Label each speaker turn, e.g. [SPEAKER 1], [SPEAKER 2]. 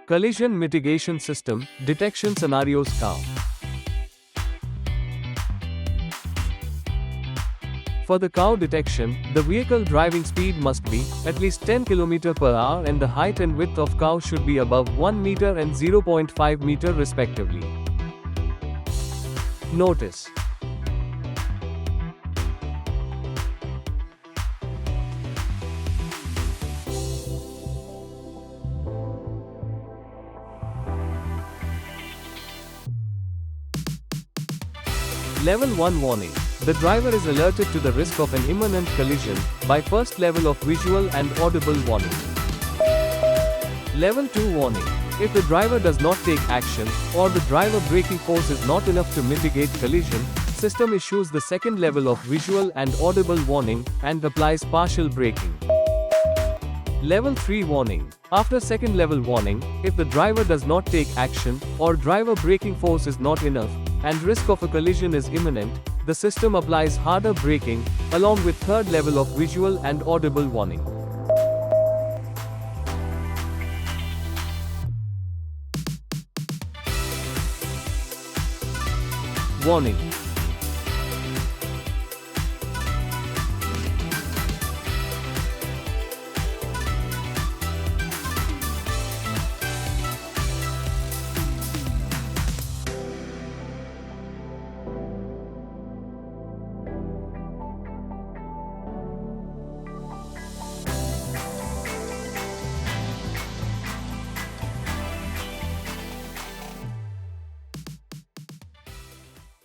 [SPEAKER 1] Collision Mitigation System, Detection Scenarios Cow. For the cow detection, the vehicle driving speed must be at least 10 km per hour and the height and width of cow should be above 1 meter and 0.5 meter respectively. Notice: Level 1 warning. The driver is alerted to the risk of an imminent collision by first level of visual and audible warning. Level 2 warning. If the driver does not take action, or the driver braking force is not enough to mitigate collision, system issues the second level of visual and audible warning and applies partial braking. Level 3 warning. After second level warning, if the driver does not take action, or driver braking force is not enough, and risk of a collision is imminent, the system applies harder braking, along with third level of visual and audible warning. Warning.